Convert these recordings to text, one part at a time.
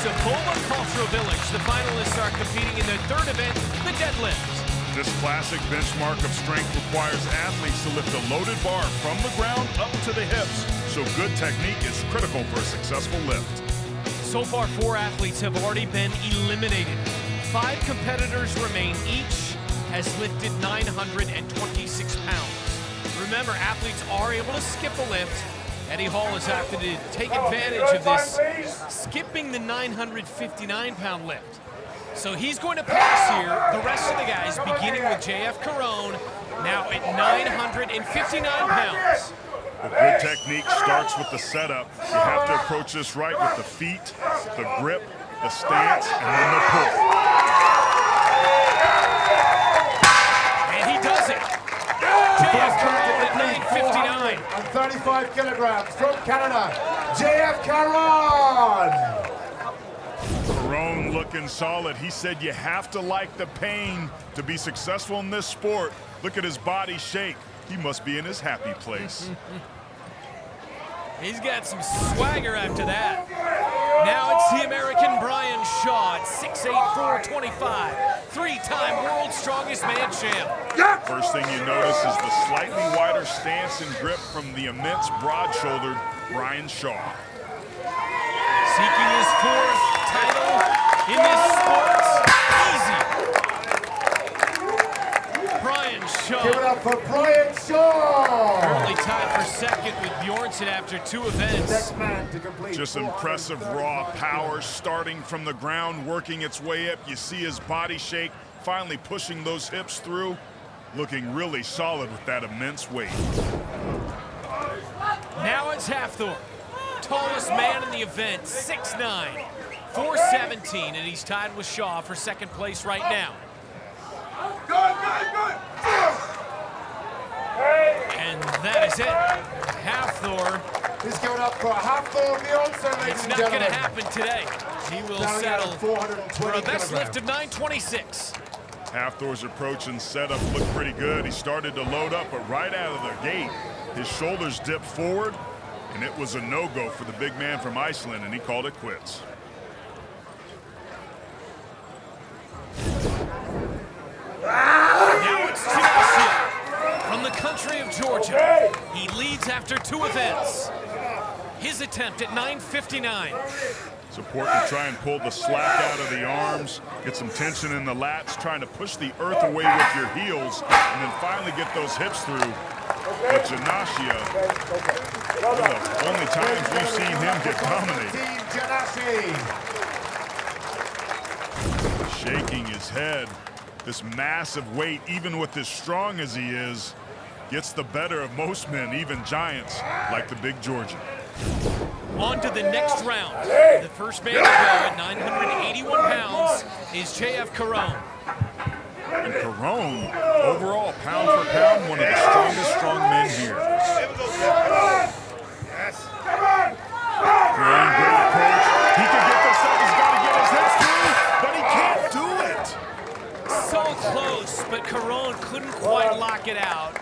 Sabola Cultural Village. The finalists are competing in their third event, the deadlift. This classic benchmark of strength requires athletes to lift a loaded bar from the ground up to the hips, so good technique is critical for a successful lift. So far, 4 athletes have already been eliminated. 5 competitors remain. Each has lifted 926 pounds. Remember, athletes are able to skip a lift. Eddie Hall has opted to take advantage of this, skipping the 959-pound lift. So he's going to pass here. The rest of the guys, beginning with JF Caron, now at 959 pounds. A good technique starts with the setup. You have to approach this right with the feet, the grip, the stance, and then the pull. And he does it. JF Caron at 959. And 35 kilograms from Canada, JF Caron. Caron looking solid. He said you have to like the pain to be successful in this sport. Look at his body shake. He must be in his happy place. He's got some swagger after that. Now it's the American Brian Shaw at 6'8", 425. 3-time world's strongest man champ. First thing you notice is the slightly wider stance and grip from the immense broad-shouldered Brian Shaw. Seeking his 4th title in this sport. Easy. Brian Shaw. Give it up for Brian Shaw. Currently tied for second with Bjornsson after 2 events. Next man to complete. Just impressive raw power starting from the ground, working its way up. You see his body shake, finally pushing those hips through. Looking really solid with that immense weight. Now it's Hafþór. Tallest man in the event, 6'9", 417, and he's tied with Shaw for second place right now. And that is it. Hafþór. He's going up for Hafþór Júlíus, ladies It's and not gentlemen. going to happen today. He will settle for a best lift of 926. Hafþór's approach and setup looked pretty good. He started to load up, but right out of the gate, his shoulders dipped forward, and it was a no-go for the big man from Iceland, and he called it quits. Now it's Tunisia from the country of Georgia. He leads after 2 events. His attempt at 959. It's important to try and pull the slack out of the arms, get some tension in the lats, trying to push the earth away with your heels, and then finally get those hips through. But Janasia, one of the only times we've seen him get dominated. Shaking his head. This massive weight, even with as strong as he is, gets the better of most men, even giants, like the big Georgian. On to the next round. The first man to go at 981 pounds is JF Caron. And Caron, overall, pound for pound, one of the strongest strongmen here. Caron, great approach. He can get this up. He's got to get his hips through, but he can't do it. So close, but Caron couldn't quite lock it out.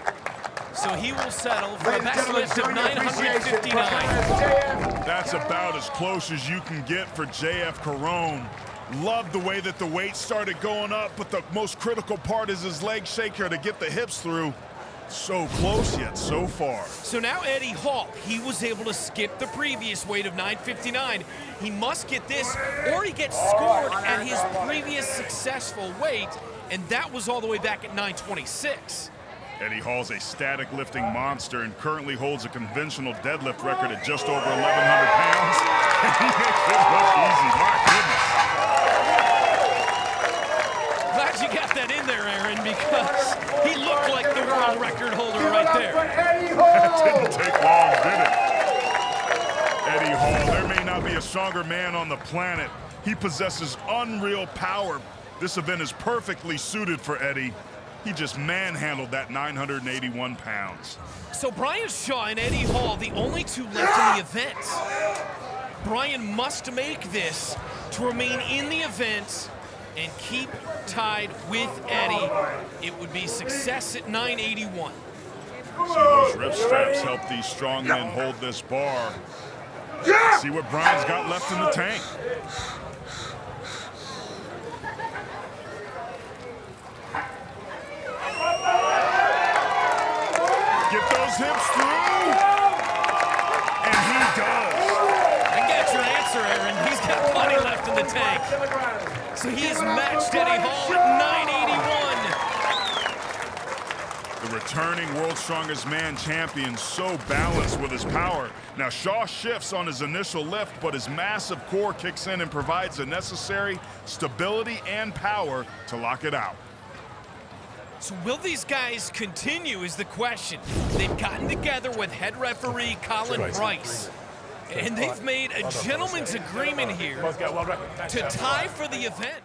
So he will settle for a best lift of 959. That's about as close as you can get for JF Caron. Love the way that the weight started going up, but the most critical part is his leg shaker to get the hips through. So close, yet so far. So now Eddie Hall, he was able to skip the previous weight of 959. He must get this, or he gets scored at his previous successful weight, and that was all the way back at 926. Eddie Hall's a static lifting monster and currently holds a conventional deadlift record at just over 1,100 pounds. And he makes it look easy, my goodness. Glad you got that in there, Aaron, because he looked like the world record holder right there. That didn't take long, did it? Eddie Hall, there may not be a stronger man on the planet. He possesses unreal power. This event is perfectly suited for Eddie. He just manhandled that 981 pounds. So Brian Shaw and Eddie Hall, the only 2 left in the event. Brian must make this to remain in the event and keep tied with Eddie. It would be success at 981. See, those rip straps help these strong men hold this bar. See what Brian's got left in the tank. tank. kilograms. So he has matched Eddie Hall at 981. The returning World's Strongest Man champion, so balanced with his power. Now Shaw shifts on his initial lift, but his massive core kicks in and provides the necessary stability and power to lock it out. So will these guys continue is the question. They've gotten together with head referee Colin Price, and they've made a gentleman's agreement here to tie for the event.